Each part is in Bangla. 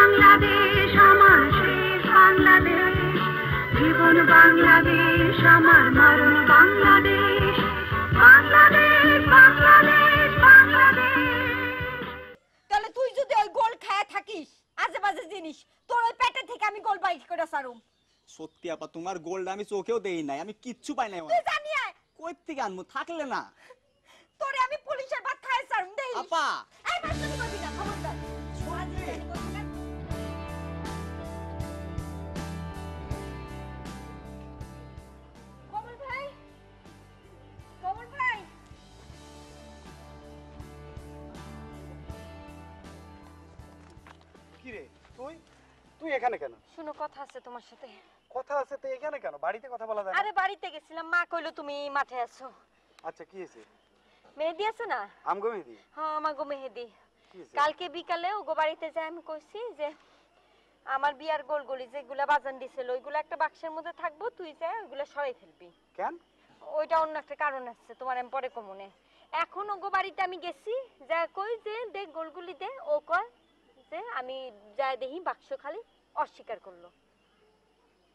বাংলাদেশ আমার শেষ বাংলাদেশ, জীবন বাংলাদেশ আমার মরণ বাংলাদেশ, বাংলাদেশ বাংলাদেশ বাংলাদেশ। তাহলে তুই যদি ওই গোল খায় থাকিস আজে বাজে জিনিস, তোর ওই পেটে থেকে আমি গোল বাইট করে সারুম। সত্যি আপা, তোমার গোলটা আমি চোখেও দেই নাই, আমি কিচ্ছু পাই নাই। তুই জানি আয় কই থেকে আনবো, থাকলে না তোরে আমি পুলিশের ভাত খায় সারুম দেই। আপা এই মাস্টারি করবি না, খবরদার। ছোড়া দিয়ে জানি করবি না। কমল ভাই, কমল ভাই। কি রে তুই তুই এখানে কেন? শুনো, কথা আছে তোমার সাথে। কথা আছে তো এখানে কেন? বাড়িতে কথা বলা যায় না? আরে বাড়িতে গেছিলাম, মা কইলো তুমি মাঠে আছো। আচ্ছা কি হয়েছে? মেহেদি আছে না? আমগো মেহেদি? হ্যাঁ আমার গো মেহেদি। কি হয়েছে? কালকে বিকালে ওগো বাড়িতে যাই আমি কইছি যে আমার বিয়ার গোলগুলি যেগুলা বাজান দিছিল ওইগুলো একটা বাক্সের মধ্যে থাকবো, তুই যা ওইগুলো সরাই ফেলবি। কেন? ওইটা অন্য একটা কারণ আছে, তোমার আমি পরে কমনে। এখন ওগো বাড়িতে আমি গেছি, যা কই যে দেখ গোলগুলি দে, ও কয় যে আমি যাই দেখি বাক্স খালি, অস্বীকার করলো।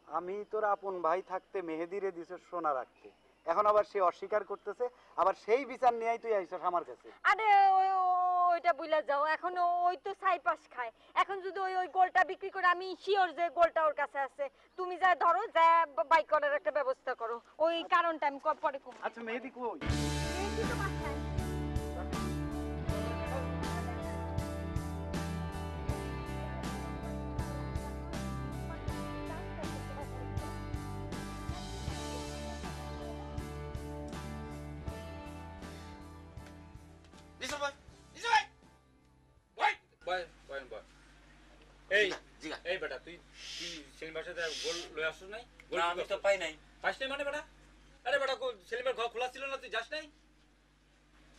আমি তোর আপন ভাই থাকতে মেহেদিরে দিছ সোনা রাখতে, এখন আবার সে অস্বীকার করতেছে, আবার সেই বিচার নিয়েই তুই আইছস আমার কাছে। আরে ওইটা বুইলা যাও, এখন ওই তো ছাই পাশ খায়। এখন যদি ওই ওই গোলটা বিক্রি করে, আমি শিওর যে গোলটা ওর কাছে আছে। তুমি যা ধরো, যা বাইক করার একটা ব্যবস্থা করো, ওই কারণটা আমি পরে কম। আচ্ছা মেহেদি কই? এই তো বাসায়। এই বেটা তুই সেলিমের সাথে গোল লয়ে আসছ নাই? গোল আমি তো পাই নাই। পাইছ নাই মানে বেটা? আরে বেটা সেলিমের ঘর খোলা ছিল না, তুই যাস নাই?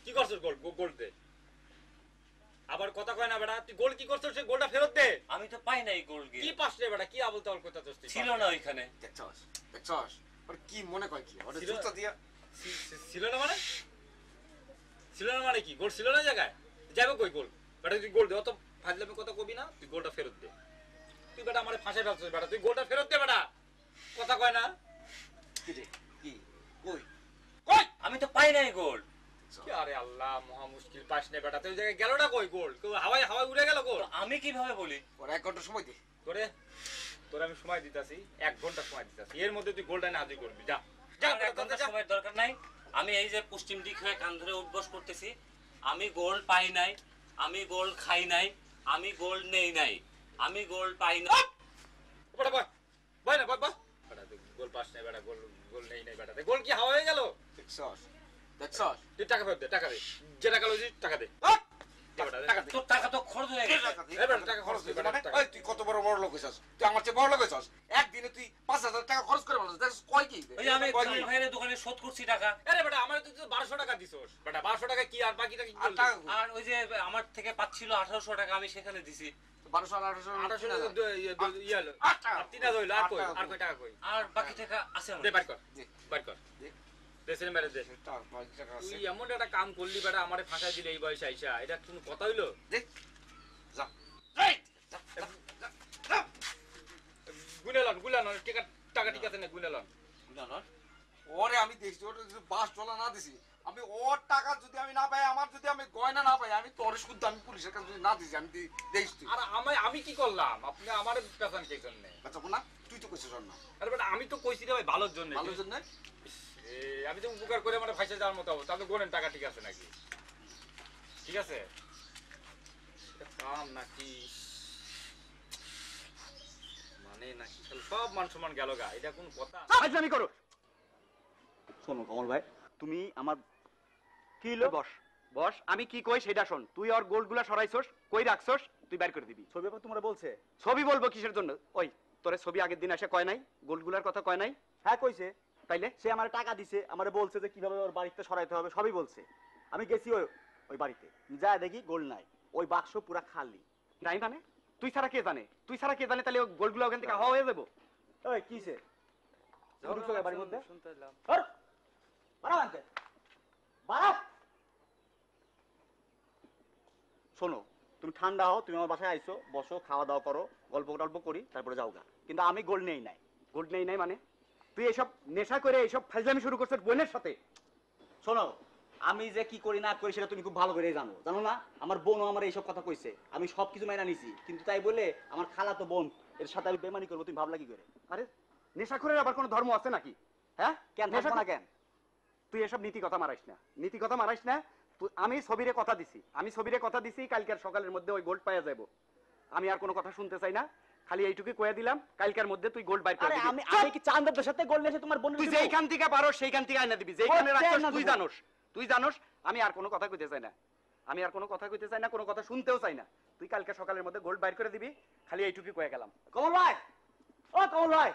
কি করছস গোল গোল দে। আবার কথা কয় না বেটা, তুই গোল কি করছস? সে গোলটা ফেরত দে। আমি তো পাই নাই গোল। কি পাস রে বেটা? কি আবল তাবল কথা তুই? ছিল না ওইখানে। দেখছস ওর কি মনে কয় কি? ওরে জুতা দিয়া ছিল না মানে? ছিল না মানে কি? গোল ছিল না জায়গায়? যাবে কই গোল? বেটা তুই গোল দে, অত ফাজলামি কথা কবি না, তুই গোলটা ফেরত দে। তুই বেটা আমারে ফাঁসাই ফেলছিস বেটা, তুই গোলটা ফেরত দে বেটা। কথা কয় না? কি রে? কি কই? কই? আমি তো পাই নাই গোল। কি আরে আল্লাহ, মহা মুশকিল, পাস না বেটা। তুই জায়গায় গেলটা কই গোল? হাওয়ায় হাওয়ায় উড়ে গেল গোল। আমি কিভাবে বলি? ওর 1 ঘন্টা সময় দে। তোরে আমি সময় দিতাছি, 1 ঘন্টা সময় দিতাছি। এর মধ্যে তুই গোলটা না হাজির করবি। যা যা, 1 ঘন্টা সময় দরকার নাই। আমি এই যে পশ্চিম দিক হয়ে কান ধরে উঠবস করতেছি, আমি গোল পাই নাই, আমি গোল খাই নাই, আমি গোল নেই নাই, আমি গোল পাই না। বেটা বয় বয় না, বয় বয় বেটা, তুই গোল পাস না বেটা, গোল গোল নেই নাই বেটা। গোল কি হাওয়া হয়ে গেল? দেখছস দেখছস তুই টাকা ফেরত দে, টাকা দে, যে টাকা লইছি টাকা দে। তোর টাকা তো খরচ হয়ে গেছে। এই বেটা টাকা খরচ দে বেটা। এই তুই কত বড় বড় লোক হইছস? তুই আমার চেয়ে বড় লোক হইছস। একদিনে তুই 5000 টাকা খরচ করে বলছিস, দেখছস কয় কি? ওই যে আমি ভাইয়ের দোকানে শোধ করছি টাকা। আরে বেটা আমার তুই 1200 টাকা দিছস বেটা, 1200 টাকা কি আর বাকিটা কি করলি? আর ওই যে আমার থেকে পাচ্ছিল 1800 টাকা, আমি সেখানে দিছি। 1200 আর 1800 ইয়া আর 3000 হইলো। আর কই? আর কই টাকা কই? আর বাকি টাকা আছে আমার। দে বাইর কর, বাইর কর, দে সেলিম মেরে দে। টাকা আছে। তুই এমন একটা কাম করলি বেটা, আমারে ফাঁসাই দিলে এই বয়সে আইসা, এটা কোনো কথা হইলো? দেখ যা গুনেলন গুনেলন টাকা ঠিক আছে না? গুনেলন ওরে আমি দেখছি ওর যদি $5 না দিছি, আমি ওর টাকা যদি আমি না পাই, আমার যদি আমি গয়না না পাই, আমি তোর শুদ্ধ আমি পুলিশের কাছে যদি না দিছি, আমি দেখিস তুই। আর আমি কি করলাম? আপনি আমার পেছন কে জন্য? আচ্ছা না তুই তো কইছিস না। আরে বেটা আমি তো কইছি রে ভাই ভালোর জন্য। ভালোর জন্য? আমি তো উপকার করে আমার ফাঁসে যাওয়ার মতো অবস্থা। আপনি গোনেন টাকা ঠিক আছে নাকি? ঠিক আছে কাম নাকি মানে নাকি সব মান সম্মান গেল গা, এটা কোন কথা? আমি করো। শোনো কমল ভাই, তুমি আমার কি লো বস বস, আমি কি কই সেটা শোন। তুই ওর গোলগুলা সরাইছস, কই রাখছস, তুই বের করে দিবি। ছবি আপা তোমরা বলছে? ছবি বলবো কিসের জন্য? ওই তোরে ছবি আগের দিন এসে কয় নাই? গোলগুলার কথা কয় নাই? হ্যাঁ কইছে। তাইলে সে আমার টাকা দিছে, আমারে বলছে যে কিভাবে ওর বাড়িতে সরাইতে হবে, সবই বলছে। আমি গেছি ওই বাড়িতে, যা দেখি গোল নাই, ওই বাক্স পুরা খালি। নাই মানে? তুই ছাড়া কে জানে? তুই ছাড়া কে জানে? তাহলে ওই গোলগুলো ওখান থেকে হাওয়া হয়ে যাবো। ওই কিসে বাড়ির মধ্যে শুনতে এলাম। শোনো, তুমি ঠান্ডা হও, তুমি আমার বাসায় আইসো, বসো, খাওয়া দাওয়া করো, গল্প টল্প করি, তারপরে যাও গা। কিন্তু আমি গোল্ড নেই নাই। গোল্ড নেই নাই মানে? তুই এসব নেশা করে এইসব ফাইজলামি শুরু করছিস বোনের সাথে। শোনো, আমি যে কি করি না করি সেটা তুমি খুব ভালো করে জানো, জানো না? আমার বোনও আমার এইসব কথা কইছে, আমি সব কিছু মাইনা নিছি, কিন্তু তাই বলে আমার খালাতো বোন এর সাথে আমি বেমানি করবো, তুমি ভাবলা কি করে? আরে নেশাখোরের আবার কোনো ধর্ম আছে নাকি? হ্যাঁ, কেন থাকবো না কেন? তুই এসব নীতি কথা মারাইস না, নীতি কথা মারাইস না। আমি ছবিরে কথা দিছি, কালকের সকালের মধ্যে ওই গোল্ড পাওয়া যাবো। আমি আর কোনো কথা শুনতে চাই না, খালি এইটুকুই কয়ে দিলাম, কালকের মধ্যে তুই গোল্ড বাইর করে আরে দিবি। আমি কি চাঁদের সাথে গোল্ড নেছে তোমার বোন? তুই যেইখান থেকে পারো সেইখান থেকে আইনা দিবি, যেইখানে রাখছস তুই জানোস। আমি আর কোনো কথা কইতে চাই না, কোনো কথা শুনতেও চাই না। তুই কালকে সকালের মধ্যে গোল্ড বাইর করে দিবি, খালি এইটুকুই কয়ে গেলাম। কমল ভাই, ও কমল ভাই,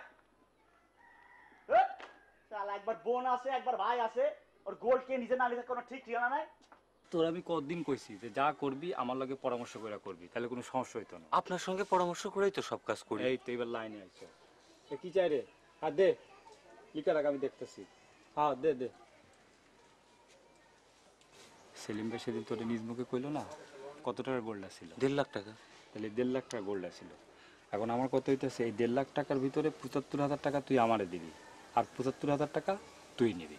শালা একবার বোন আছে একবার ভাই আছে, ওর গোল্ড কে নিজে না নিজে কোনো ঠিক ঠিকানা নাই। তোর আমি কতদিন কইছি যে যা করবি আমার লগে পরামর্শ করে করবি, তাহলে কোনো সমস্যা হইতো না। আপনার সঙ্গে পরামর্শ করেই তো সব কাজ করি। এই তো এবার লাইনে আইছো। এ কি চাই রে? আর দে, লিখে রাখ, আমি দেখতেছি। হ্যাঁ দে দে। সেলিম ভাই সেদিন তোর নিজ মুখে কইলো না কত টাকার গোল্ড ছিল? 1.5 লাখ টাকা। তাহলে 1.5 লাখ টাকা গোল্ড ছিল। এখন আমার কত হইতেছে, এই 1.5 লাখ টাকার ভিতরে 75,000 টাকা তুই আমারে দিবি, আর 75,000 টাকা তুই নিবি।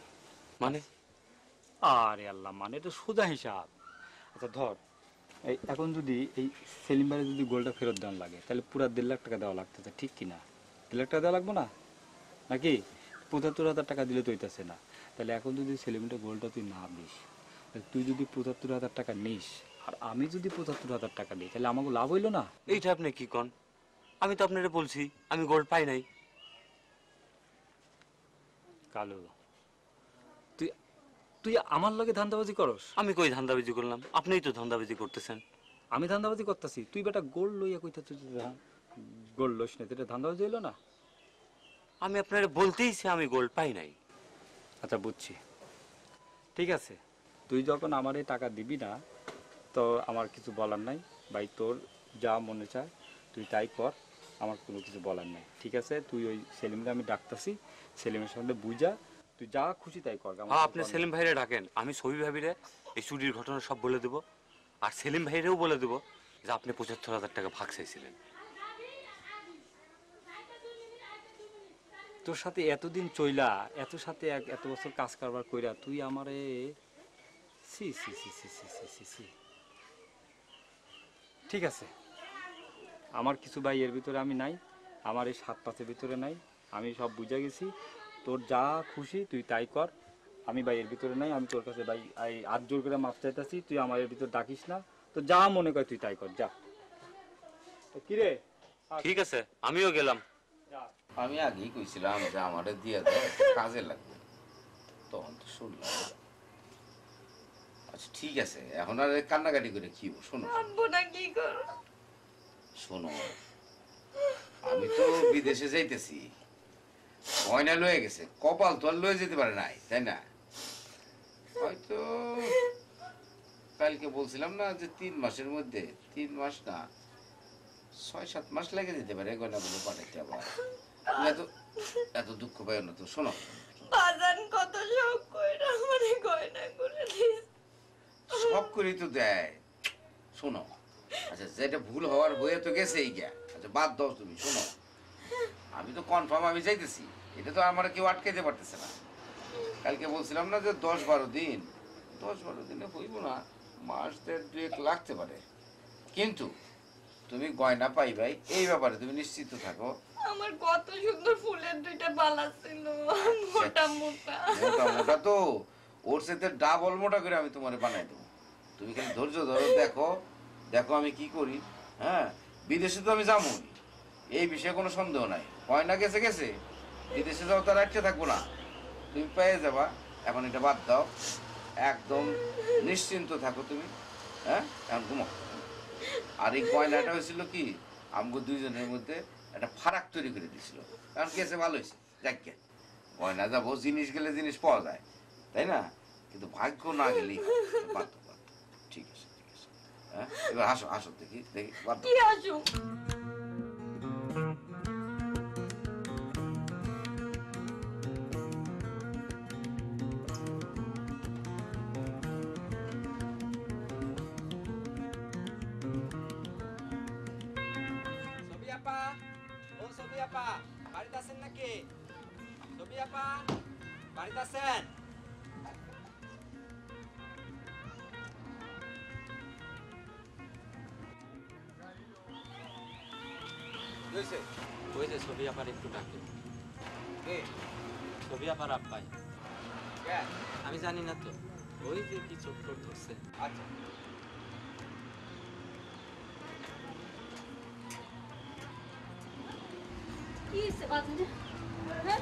মানে? আরে আল্লাহ, মানে এটা সোজা হিসাব। আচ্ছা ধর, এই এখন যদি এই সেলিম ভাইয়ের যদি গোল্ডটা ফেরত দেওয়া লাগে, তাহলে পুরো 1.5 লাখ টাকা দেওয়া লাগতেছে, ঠিক কিনা? 1.5 লাখ টাকা দেওয়া লাগবে না নাকি? 75,000 টাকা দিলে তো হইতেছে না। তাহলে এখন যদি সেলিমটা গোল্ডটা তুই না দিস, তুই যদি 75,000 টাকা নিস আর আমি যদি 75,000 টাকা দিই, তাহলে আমাকে লাভ হইলো না? এইটা আপনি কি কন? আমি তো আপনারে বলছি আমি গোল্ড পাই নাই। কালু, তুই তুই আমার লগে ধান্দাবাজি করস? আমি কই ধান্দাবাজি করলাম? আপনিই তো ধান্দাবাজি করতেছেন। আমি ধান্দাবাজি করতেছি? তুই বেটা গোল্ড লইয়া কইতাছ, গোল্ড লইস না, এটা ধান্দাবাজি হইলো না? আমি আপনারে বলতেইছি আমি গোল্ড পাই নাই। আচ্ছা বুঝছি, ঠিক আছে। তুই যখন আমার এই টাকা দিবি না, তো আমার কিছু বলার নাই ভাই, তোর যা মনে চায় তুই তাই কর, আমার কোনো কিছু বলার নাই, ঠিক আছে? তুই ওই সেলিমকে আমি ডাকতাছি, সেলিমের সঙ্গে বুঝা তুই যা খুশি তাই কর। হ্যাঁ, আপনি সেলিম ভাইরে ডাকেন, আমি ছবি ভাবিরে এই চুরির ঘটনা সব বলে দেবো, আর সেলিম ভাইরেও বলে দেবো যে আপনি 75,000 টাকা ভাগ চাইছিলেন। তোর সাথে এতদিন চইলা, এত বছর কাজ কারবার কইরা তুই আমারে সি সি সি সি সি সি সি সি। ঠিক আছে, আমার কিছু ভাই এর ভিতরে আমি নাই, আমার এই 7-5-এর ভিতরে নাই, আমি সব বুঝে গেছি। তোর যা খুশি তুই তাই কর, আমি ভাই এর ভিতরে নাই। আমি তোর কাছে ভাই হাত জোর করে মাপ চাইতাছি, তুই আমার এর ভিতর ডাকিস না, তো যা মনে কর তুই তাই কর, যা। কিরে? ঠিক আছে, আমিও গেলাম। আমি আগেই কইছিলাম যে আমারে দিয়ে দাও, কাজে লাগবে, তখন তো শুনলাম। আচ্ছা ঠিক আছে, এখন আর কান্নাকাটি করে কি শোনো শোনো, আমি তো বিদেশে যাইতেছি, গয়না লয়ে গেছে, কপাল তো আর লয়ে যেতে পারে নাই, তাই না? হয়তো কালকে বলছিলাম না যে 3 মাসের মধ্যে, 3 মাস না 6-7 মাস লেগে যেতে পারে গয়নাগুলো পাঠাইতে। আবার এত দুঃখ পাই না তো। শোনো, বাজান কত শখ কইরা আমারে গয়না করে দিস। সব করেই তো দেয়। শোনো, আচ্ছা যেটা ভুল হওয়ার হয়ে তো গেছে এই গা, আচ্ছা বাদ দাও তুমি। শোনো, আমি তো কনফার্ম আমি যাইতেছি, এটা তো আমার কেউ আটকাইতে পারতেছে না। কালকে বলছিলাম না যে 10-12 দিন, 10-12 দিনে হইব না, মাস 1.5-2 লাগতে পারে, কিন্তু তুমি গয়না পাইবাই, এই ব্যাপারে তুমি নিশ্চিত থাকো। আমার কত সুন্দর ফুলের 2টা বালা ছিল, মোটা মোটা মোটা মোটা তো, ওর সাথে ডাবল মোটা করে আমি তোমারে বানাই দেবো। তুমি খালি ধৈর্য ধরো, দেখো দেখো আমি কি করি। হ্যাঁ, বিদেশে তো আমি যাবোই, এই বিষয়ে কোনো সন্দেহ নাই। গয়না গেছে গেছে, বিদেশে যাও তার আটকে থাকবো না, তুমি পেয়ে যাবা। এখন এটা বাদ দাও, একদম নিশ্চিন্ত থাকো তুমি। হ্যাঁ, এখন ঘুমাও। আর এই গয়নাটা হয়েছিল কি, আমগো দুইজনের মধ্যে একটা ফারাক তৈরি করে দিয়েছিল, কারণ গেছে ভালো হয়েছে, যাক গে, গয়না যাবো, জিনিস গেলে জিনিস পাওয়া যায়, তাই না? কিন্তু ভাগ্য না গেলেই বাধ্য। ঠিক আছে ঠিক আছে, হ্যাঁ এবার হাসো হাসো, দেখি দেখি বাধ্য। কি আসো আপা, ও ছবি আপা, বাড়িতে আছেন নাকি? ছবি আপা, বাড়িতে আছেন? ওই যে ছবি আপার একটু ডাকে। ছবি আপার আব্বাই। আমি জানি না তো, ওই যে কি চোখ টোট ধরছে। আচ্ছা। কি হয়েছে বাজানে? হ্যাঁ?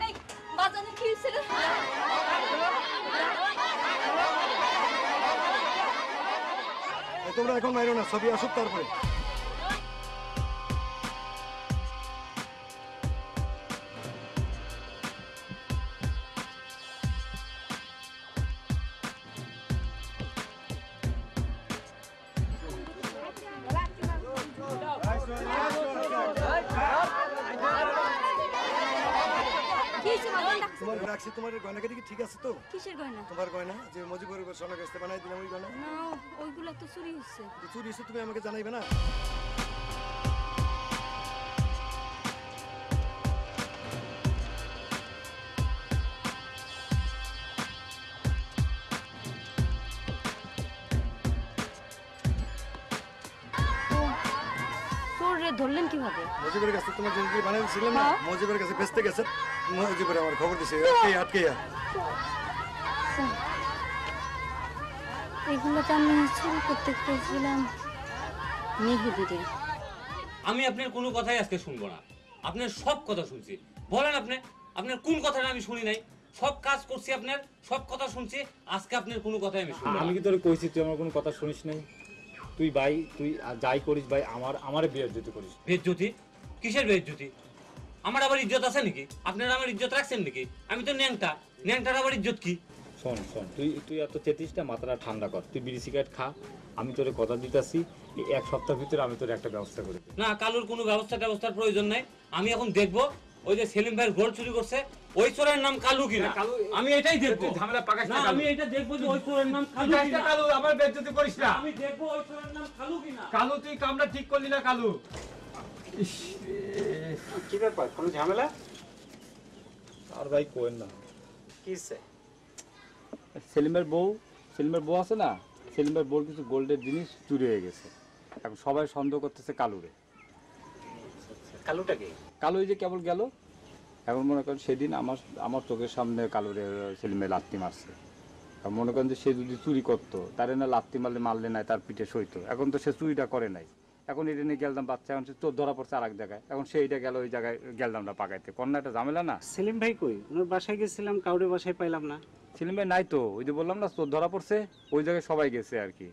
এই বাজানে কি হয়েছে রে? তোমরা এখন মাইরো না, ছবি আসুক তারপরে। কি হয়েছে বাজান? তোমার রাখছি, তোমার গয়নাকাটি কি ঠিক আছে তো? কিসের গয়না? তোমার গয়না যে মজিবুরের সোনা গাছতে বানাই দিলাম, ওই গয়না না, ওইগুলা তো চুরি হচ্ছে। চুরি হয়েছে, তুমি আমাকে জানাইবে না? চোরে ধরলেন কিভাবে? মজিবুরের কাছে তোমার জিনিস বানাই দিয়েছিলাম না, মজিবুরের কাছে বেচতে গেছে, মজিবুরে আমার খবর দিছে, আটকে এগুলো তো আমি চুরি করতে গেছিলাম মেহেদিরে। আমি আপনার কোনো কথাই আজকে শুনবো না। আপনার সব কথা শুনছি। বলেন আপনি, আপনার কোন কথাটা আমি শুনি নাই? সব কাজ করছি, আপনার সব কথা শুনছি। আজকে আপনার কোনো কথাই আমি শুনবো না। আমি কি তোরে কইছি তুই আমার কোনো কথা শুনিস নাই? তুই ভাই, তুই যাই করিস ভাই, আমারে বেইজ্জতি করিস। বেইজ্জতি? কিসের বেইজ্জতি? আমার আবার ইজ্জত আছে নাকি? আপনারা আমার ইজ্জত রাখছেন নাকি? আমি তো ন্যাংটা, ন্যাংটার আবার ইজ্জত কি? শোন শোন, তুই এত চেতিস না, মাথাটা ঠান্ডা কর। তুই বিড়ি সিগারেট খা, আমি তোরে কথা দিতেছি, এই এক সপ্তাহের ভিতরে আমি তোর একটা ব্যবস্থা করে দেব। না, কালুর কোনো ব্যবস্থার প্রয়োজন নাই। আমি এখন দেখবো ওই যে সেলিম ভাইয়ের গোল্ড চুরি করছে, ওই চোরের নাম কালু কিনা। আমি এটাই দেখবো। ঝামেলা পাকাস না, আমি এটা দেখবো যে ওই চোরের নাম কালু কিনা। কালু আমার বেইজ্জতি করিস না। আমি দেখবো ওই চোরের নাম কালু কিনা। কালু, তুই কামটা ঠিক করলি না কালু। কি ব্যাপার, কোনো ঝামেলা? আর ভাই কোয়েন না, কিসে? সেলিমের বউ আছে না, সেলিমের বউর কিছু গোল্ডের জিনিস চুরি হয়ে গেছে। এখন সবাই সন্দেহ করতেছে কালুরে। কালুটা কি? কালু এই যে কেবল গেল, এখন মনে করেন সেদিন আমার চোখের সামনে কালুরে সেলিমে লাত্তি মারছে। এখন মনে করেন যে সে যদি চুরি করতো, তারে না লাত্তি মারলে নাই তার পিঠে সইতো। এখন তো সে চুরিটা করে নাই, এখন এটা নিয়ে গেলদাম বাচ্চা, এখন সে চোর ধরা পড়ছে আর এক জায়গায়, এখন সেইটা গেল ওই জায়গায় গেলদামটা পাকাইতে। কন্যা একটা ঝামেলা না? সেলিম ভাই কই? ওনার বাসায় গেছিলাম, কাউরে বাসায় পাইলাম না। সেলিম ভাই নাই তো, ওই যে বললাম না চোর ধরা পড়ছে, ওই জায়গায় সবাই গেছে আর কি।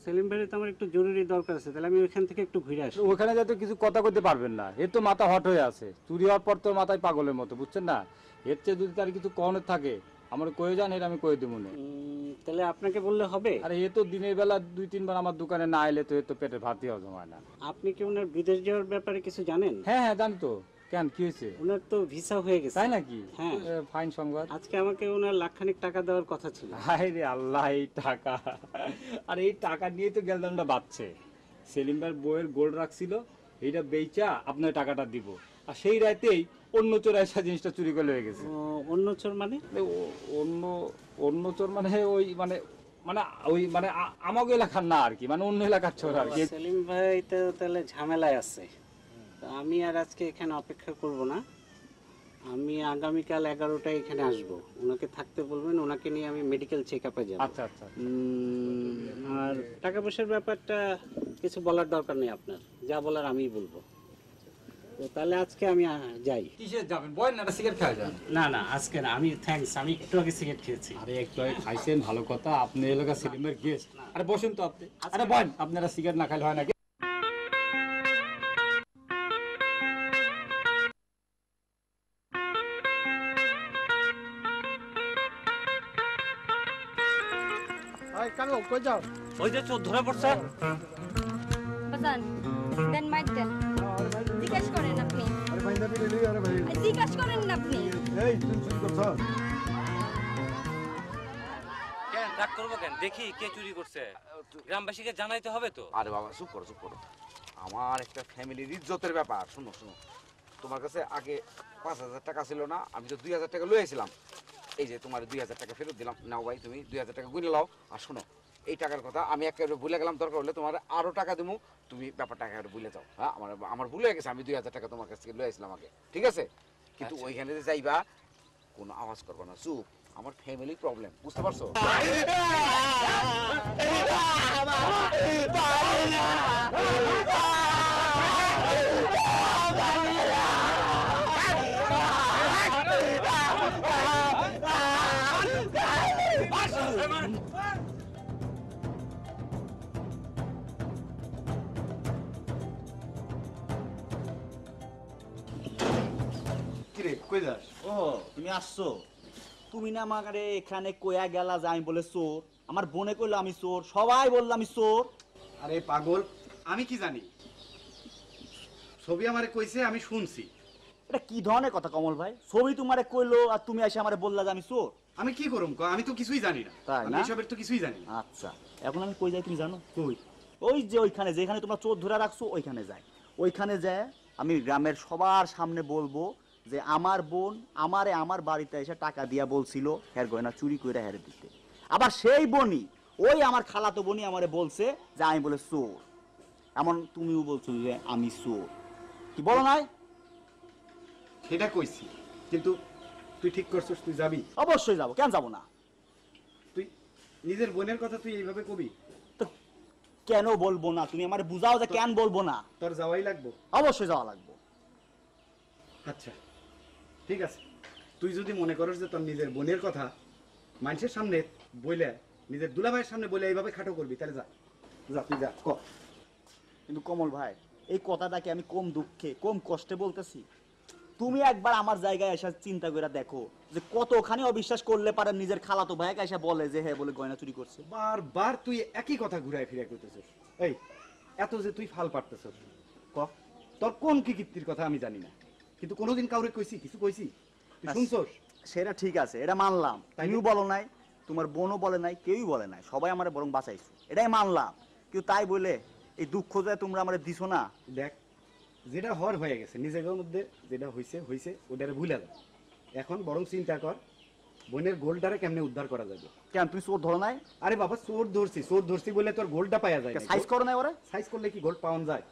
সেলিম ভাইয়ের তো আমার একটু জরুরি দরকার আছে, তাহলে আমি ওইখান থেকে একটু ঘুরে আসি। ওখানে যাতে কিছু কথা কইতে পারবেন না, এর তো মাথা হট হয়ে আছে। চুরি হওয়ার পর তোর মাথায় পাগলের মতো, বুঝছেন না? এর চেয়ে যদি তার কিছু কনের থাকে আমার কয়ে যান, এর আমি কয়ে দেবো না। তাহলে আপনাকে বললে হবে? আরে এ তো দিনের বেলা 2-3 বার আমার দোকানে না এলে তো এ তো পেটের ভাতই হজম হয় না। আপনি কি ওনার বিদেশ যাওয়ার ব্যাপারে কিছু জানেন? হ্যাঁ হ্যাঁ জানি তো। কেন, কি হয়েছে? ওনার তো ভিসা হয়ে গেছে। তাই নাকি? হ্যাঁ। ফাইন সংবাদ। আজকে আমাকে ওনার লাখখানিক টাকা দেওয়ার কথা ছিল। হায় রে আল্লাহ, এই টাকা! আর এই টাকা নিয়ে তো গেলদামটা বাঁচছে। সেলিম ভাইয়ের বইয়ের গোল্ড রাখছিল, এইটা বেচা আপনার টাকাটা দিব। আর সেই রাতেই অন্য চোর এসে জিনিসটা চুরি করে হয়ে গেছে। অন্য চোর মানে? অন্য চোর মানে ওই মানে মানে ওই মানে আমাকে এলাকার না আর কি, মানে অন্য এলাকার চোর আর কি। সেলিম ভাই তো তাহলে ঝামেলায় আছে। তো আমি আর আজকে এখানে অপেক্ষা করব না, আমি আগামীকাল 11টায় এখানে আসবো। ওনাকে থাকতে বলবেন, ওনাকে নিয়ে আমি মেডিকেল চেক আপে যাবো। আচ্ছা আচ্ছা। আর টাকা পয়সার ব্যাপারটা কিছু বলার দরকার নেই আপনার, যা বলার আমিই বলবো। তো তাহলে আজকে আমি যাই। কিসে যাবেন? বলেন না, সিগারেট খাওয়া যান। না না আজকে না, আমি থ্যাঙ্কস, আমি একটু আগে সিগারেট খেয়েছি। আরে একটু আগে খাইছেন, ভালো কথা। আপনি এলাকা সেলিমের গেস্ট। আরে বসেন তো আপনি। আরে বলেন, আপনারা সিগারেট না খাইলে হয় নাকি? কই যাও? ওই যে চোর ধরা পড়ছে। বাজান দেন, মাইক দেন, জিজ্ঞেস করেন আপনি। আরে ভাই নবী লই, আরে ভাই জিজ্ঞেস করেন না আপনি। এই তুই চুরি করছস? কেন, রাগ রাগ করবো কেন, দেখি কে চুরি করছে, গ্রামবাসীকে জানাইতে হবে তো। আরে বাবা চুপ করো চুপ করো, আমার একটা ফ্যামিলির ইজ্জতের ব্যাপার। শোনো শোনো, তোমার কাছে আগে 5,000 টাকা ছিল না, আমি তো 2,000 টাকা লইয়েছিলাম। এই যে তোমার 2,000 টাকা ফেরত দিলাম, নাও ভাই তুমি 2,000 টাকা গুনে লাও। আর শোনো, এই টাকার কথা আমি একেবারে ভুলে গেলাম, দরকার হলে তোমার আরো টাকা দেবো, তুমি ব্যাপারটা একেবারে ভুলে যাও। হ্যাঁ, আমার ভুলে গেছে, আমি 2,000 টাকা তোমার কাছ থেকে লইয়েছিলাম আগে, ঠিক আছে? কিন্তু ওইখানে যে যাইবা কোনো আওয়াজ করবো না, চুপ। আমার ফ্যামিলি প্রবলেম, বুঝতে পারছো? কিরে কই যাস? ও তুমি আসছো? তুমি না আমাকে এখানে কয়া গেলা যে আমি বলে চোর, আমার বোনে কইলো আমি চোর, সবাই বললো আমি চোর। আরে পাগল, আমি কি জানি? ছবি আমারে কইছে, আমি শুনছি। এটা কি ধরনের কথা কমল ভাই? ছবি তোমারে কইলো আর তুমি এসে আমারে বললা যে আমি চোর? আমি কি করুম, আমি তো কিছুই জানি না। তাই আমি না? এসবের তো কিছুই জানি না। আচ্ছা, এখন আমি কই যাই তুমি জানো? কই? ওই যে ওইখানে যেখানে তোমরা চোর ধরে রাখছো ওইখানে যাই। ওইখানে যায় আমি গ্রামের সবার সামনে বলবো যে আমার বোন আমারে আমার বাড়িতে এসে টাকা দিয়া বলছিল হের গয়না চুরি করে হেরে দিতে। আবার সেই বোনই, ওই আমার খালাতো বোনই আমারে বলছে যে আমি বলে চোর। এমন তুমিও বলছো যে আমি চোর, কি বলো নাই? সেটা কইছি, কিন্তু তুই ঠিক করছিস, তুই যাবি? অবশ্যই যাবো, কেন যাবো না? তুই নিজের বোনের কথা তুই এইভাবে কবি? তো কেন বলবো না? তুমি আমারে বুঝাও যে কেন বলবো না। তোর যাওয়াই লাগবো? অবশ্যই যাওয়া লাগবো। আচ্ছা ঠিক আছে, তুই যদি মনে করিস যে তোর নিজের বোনের কথা মানুষের সামনে বইলে, নিজের দুলাভাইয়ের সামনে বলে এইভাবে খাটো করবি, তাহলে যা যা, তুই যা। কিন্তু কমল ভাই, এই কথাটাকে আমি কম দুঃখে কম কষ্টে বলতেছি? তুমি একবার আমার জায়গায় এসে চিন্তা করে দেখো যে কতখানি অবিশ্বাস করলে পারে নিজের খালাতো ভাইকে এসে বলে যে হ্যাঁ বলে গয়না চুরি করছে। বারবার তুই একই কথা ঘুরায় ফিরে করতেছিস। এই এত যে তুই ফাল পারতেছিস, ক তোর কোন কি কীর্তির কথা আমি জানি না, কিন্তু কোনোদিন কাউরে কইছি, কিছু কইছি? তুই শুনছস? সেটা ঠিক আছে, এটা মানলাম। তুমিও বলো নাই, তোমার বোনও বলে নাই, কেউই বলে নাই, সবাই আমার বরং বাঁচাইছো, এটাই মানলাম। কিন্তু তাই বলে এই দুঃখ যে তোমরা আমার দিছো না। দেখ, যেটা হওয়ার হয়ে গেছে, নিজের মধ্যে যেটা হইছে হইছে, ওটারে ভুলে যা। এখন বরং চিন্তা কর বোনের গোলটারে কেমনে উদ্ধার করা যাবে। কেন তুমি চোর ধরো নাই? আরে বাবা, চোর ধরছি বলে তোর গোলটা পাওয়া যায় না। সাইজ করো নাই ওরে? সাইজ করলে কি গোল পাওয়া যায়?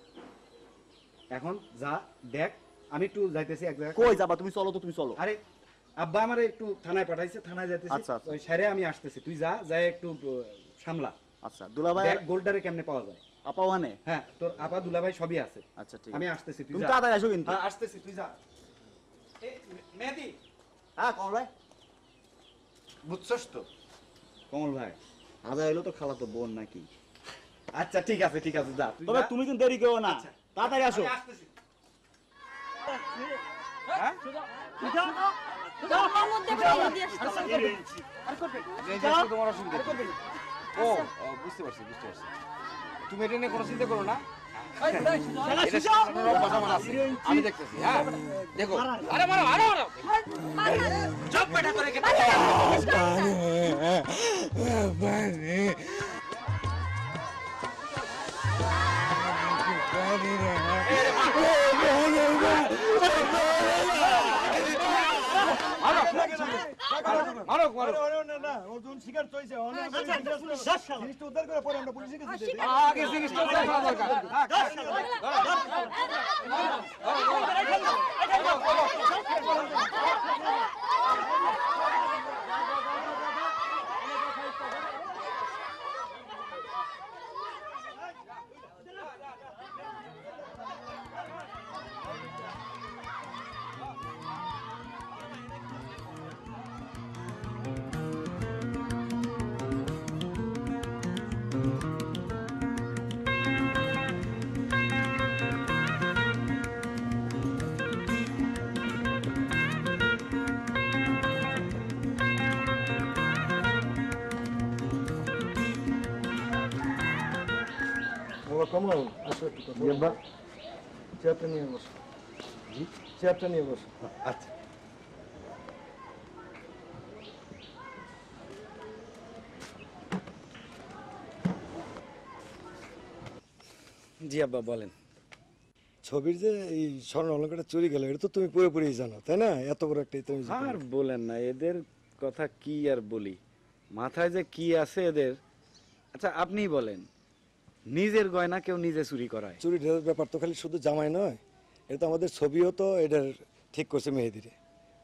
এখন যা দেখ, আমি একটু যাইতেছি এক জায়গায়। কই যাবা তুমি? চলো তো, তুমি চলো। আরে আব্বা আমারে একটু থানায় পাঠাইছে, থানায় যাইতেছি। আচ্ছা, আচ্ছা। ওই সারে আমি আসতেছি, তুই যা, যাই একটু সামলা। আচ্ছা দুলাভাই, দেখ গোলটারে কেমনে পাওয়া যায়। আপা ওখানে? হ্যাঁ, তোর আপা দুলাভাই সবই আছে। আচ্ছা ঠিক আমি আছে, আসতেছি, তুই তুমি যা। তাড়াতাড়ি আসো কিন্তু। হ্যাঁ আসতেছি, তুই যা। মেহেদি, হ্যাঁ কমল ভাই। বুঝছস তো? কমল ভাই, আদা এলো তো খালাতো বোন নাকি? আচ্ছা ঠিক আছে ঠিক আছে, যা তুই তবে যা। তুমি কিন্তু দেরি করো না, আচ্ছা, তাড়াতাড়ি আসো। আমি আসতেছি। হ্যাঁ? এই যে তোমার অসুবিধা কি? ও ও, বুঝতে পারছি বুঝতে পারছি। তুমি এটা নিয়ে কোনো চিন্তা করো না, এটা সামনের অভ্যাস আমার আছে, আমি দেখতেছি। হ্যাঁ দেখো, আরে মারো আরে মারো, চুপ বেটা করে কে মারো মারো। আগে জিনিসটা দেখা দরকার। কমল, আসো একটু কথা বলবো। চেয়ারটা নিয়ে বসো, চেয়ারটা নিয়ে বসো। আচ্ছা জি আব্বা বলেন। ছবির যে এই স্বর্ণ অলঙ্কারটা চুরি গেল এটা তো তুমি পুরোপুরি জানো তাই না? এত বড় একটা তুমি আর বলেন না, এদের কথা কি আর বলি, মাথায় যে কি আছে এদের। আচ্ছা আপনিই বলেন, নিজের গয়না কেউ নিজে চুরি করায়? চুরির ব্যাপার তো খালি শুধু জামাই নয়, এটা তো আমাদের ছবিও তো এটার ঠিক করছে মেহেদিরে।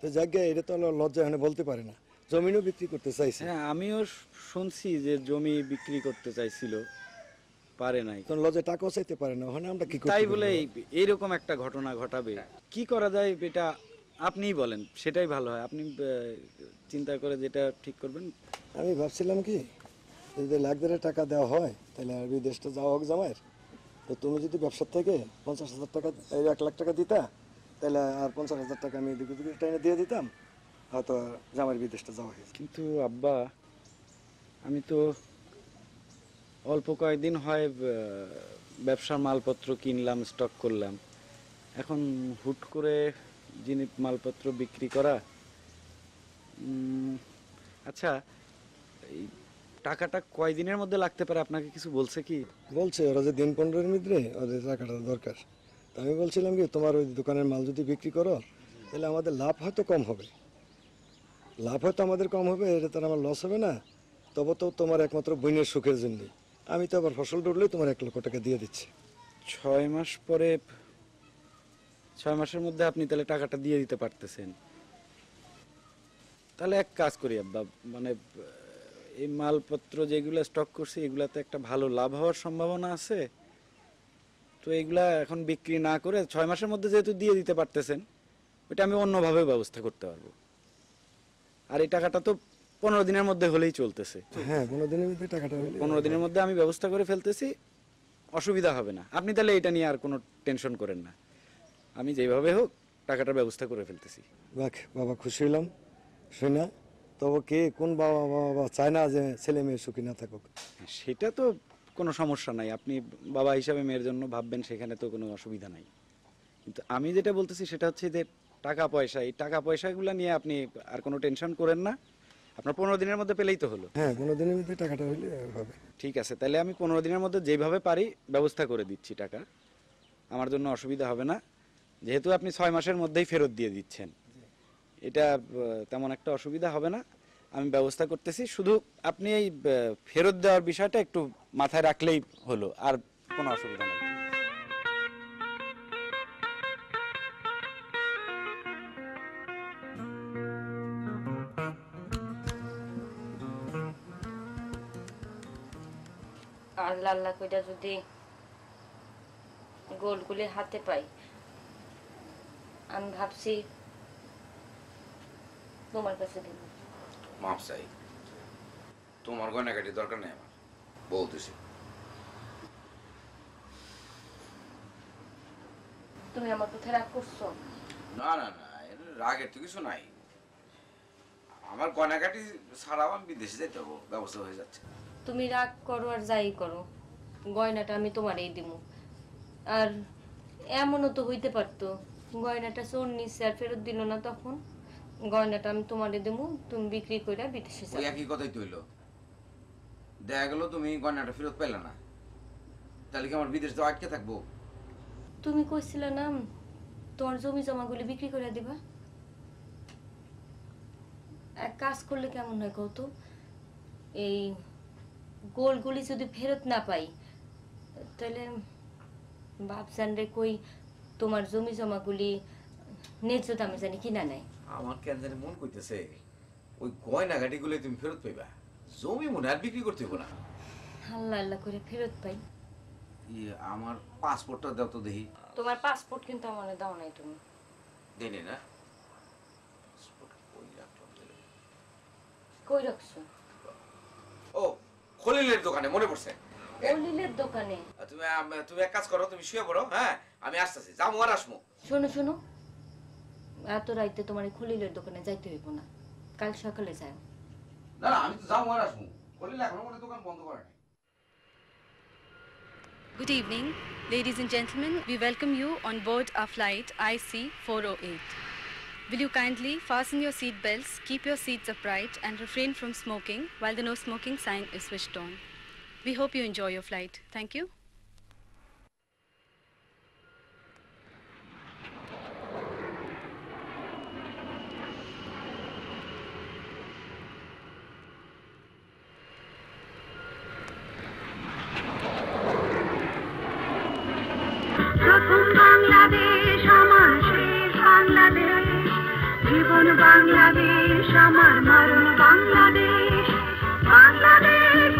তো যাকে এটা তো লজ্জা এখানে বলতে পারে না, জমিনও বিক্রি করতে চাইছে। হ্যাঁ আমিও শুনছি যে জমি বিক্রি করতে চাইছিল, পারে নাই। তখন লজ্জা টাকাও চাইতে পারে না, ওখানে আমরা কি করতে তাই পারি? বলে এইরকম একটা ঘটনা ঘটাবে, কি করা যায় এটা আপনিই বলেন, সেটাই ভালো হয়। আপনি চিন্তা করে যেটা ঠিক করবেন। আমি ভাবছিলাম কি, যদি লাখ টাকা দেওয়া হয় তাহলে আর বিদেশটা যাওয়া হোক জামাইয়ের, তো তুমি যদি ব্যবসার থেকে 50,000 টাকা, 1 লাখ টাকা দিতা, তাহলে আর 50,000 টাকা আমি এদিকে টাইনে দিয়ে দিতাম, হয়তো জামাইয়ের বিদেশটা যাওয়া হয়েছে। কিন্তু আব্বা আমি তো অল্প কয়েকদিন হয় ব্যবসার মালপত্র কিনলাম, স্টক করলাম, এখন হুট করে জিনিস মালপত্র বিক্রি করা। আচ্ছা এই টাকাটা কয়দিনের মধ্যে লাগতে পারে, আপনাকে কিছু বলছে কি? বলছে ওরা যে দিন 15-এর মধ্যে ওদের টাকাটা দরকার। তো আমি বলছিলাম কি, তোমার ওই দোকানের মাল যদি বিক্রি করো তাহলে আমাদের লাভ হয়তো কম হবে, লাভ হয়তো আমাদের কম হবে, এটা তো আমার লস হবে না। তবে তো তোমার একমাত্র বোনের সুখের জন্য আমি তো আবার ফসল ডুবলেই তোমার 1 লক্ষ টাকা দিয়ে দিচ্ছি। 6 মাস পরে, 6 মাসের মধ্যে আপনি তাহলে টাকাটা দিয়ে দিতে পারতেছেন? তাহলে এক কাজ করি আব্বা, মানে এই মালপত্র যেগুলো স্টক করছি এগুলাতে একটা ভালো লাভ হওয়ার সম্ভাবনা আছে, তো এগুলা এখন বিক্রি না করে 6 মাসের মধ্যে যেহেতু দিয়ে দিতে পারতেছেন, ওইটা আমি অন্যভাবে ব্যবস্থা করতে পারবো। আর এই টাকাটা তো 15 দিনের মধ্যে হলেই চলতেছে। হ্যাঁ 15 দিনের মধ্যে টাকাটা হলে, 15 দিনের মধ্যে আমি ব্যবস্থা করে ফেলতেছি, অসুবিধা হবে না। আপনি তাহলে এটা নিয়ে আর কোনো টেনশন করেন না, আমি যেভাবে হোক টাকাটার ব্যবস্থা করে ফেলতেছি। বাহ বাবা, খুশি হইলাম শুনে। তবে কে কোন বাবা বাবা চায় না যে ছেলে মেয়ে সুখী না থাকুক? সেটা তো কোনো সমস্যা নাই, আপনি বাবা হিসাবে মেয়ের জন্য ভাববেন, সেখানে তো কোনো অসুবিধা নাই। কিন্তু আমি যেটা বলতেছি সেটা হচ্ছে যে টাকা পয়সা, এই টাকা পয়সাগুলো নিয়ে আপনি আর কোনো টেনশন করেন না, আপনার 15 দিনের মধ্যে পেলেই তো হলো। হ্যাঁ 15 দিনের মধ্যে টাকাটা হলে হবে। ঠিক আছে, তাহলে আমি 15 দিনের মধ্যে যেভাবে পারি ব্যবস্থা করে দিচ্ছি টাকা, আমার জন্য অসুবিধা হবে না। যেহেতু আপনি 6 মাসের মধ্যেই ফেরত দিয়ে দিচ্ছেন, এটা তেমন একটা অসুবিধা হবে না, আমি ব্যবস্থা করতেছি। শুধু আপনি এই ফেরত দেওয়ার বিষয়টা একটু মাথায় রাখলেই হলো, আর কোনো অসুবিধা নেই। আল্লাহ আল্লাহ কইরা যদি গোলগুলি হাতে পাই, আমি ভাবছি তোমার কাছে দিব। মাপ চাই, তোমার গয়নাগাটির দরকার নেই, আমার বলতেছি। তুমি আমার কোথায় রাগ করছো? না না না, এর রাগের তো কিছু নাই, আমার গয়নাগাটি ছাড়াও আমি বিদেশে যেতে হবো, ব্যবস্থা হয়ে যাচ্ছে। তুমি রাগ করো আর যাই করো, গয়নাটা আমি তোমারই দিব। আর এমনও তো হইতে পারতো গয়নাটা চোর নিচ্ছে আর ফেরত দিল না, তখন গয়নাটা আমি তোমারে দেবো, তুমি বিক্রি করে বিদেশে ওই যাবে। একই কথাই তো হইলো, দেখা গেল তুমি গয়নাটা ফেরত পেলে না, তাহলে কি আমার বিদেশ যাওয়া আটকে থাকবো? তুমি কইছিলে না তোমার জমি জমাগুলি বিক্রি করে দিবা। এক কাজ করলে কেমন হয় কত, এই গোলগুলি যদি ফেরত না পাই, তাহলে বাপজান রে কই তোমার জমি জমাগুলি ন্যায্য দামে জানি কিনা নেয়। আমার কেন জানি মন কইতেছে ওই গয়নাগাটি গুলো তুমি ফেরত পাইবা, জমি মনে আর বিক্রি করতে হবো না। আল্লাহ আল্লাহ করে ফেরত পাই। আমার পাসপোর্টটা দাও তো দেখি। তোমার পাসপোর্ট কিন্তু আমার দাও নাই তুমি। দেনে না? কই রাখছো? ও খলিলের দোকানে, মনে পড়ছে। খলিলের দোকানে? তুমি এক কাজ করো, তুমি শুয়ে পড়ো, হ্যাঁ আমি আসতেছি, যাবো আর আসবো। শোনো শোনো, এত রাইতে তোমার খলিলের দোকানে যাইতে হইব না, কাল সকালে যাও। না না, আমি তো যাবো আর আসবো, খলিল এখনো মনে দোকান বন্ধ করে নাই। Good evening, ladies and gentlemen. We welcome you on board our flight IC408. Will you kindly fasten your seat belts, keep your seats upright and refrain from smoking while the no smoking sign is switched on. We hope you enjoy your flight. Thank you. Bangladesh আমার শেষ বাংলাদেশ, জীবন বাংলাদেশ আমার মরণ বাংলাদেশ, বাংলাদেশ।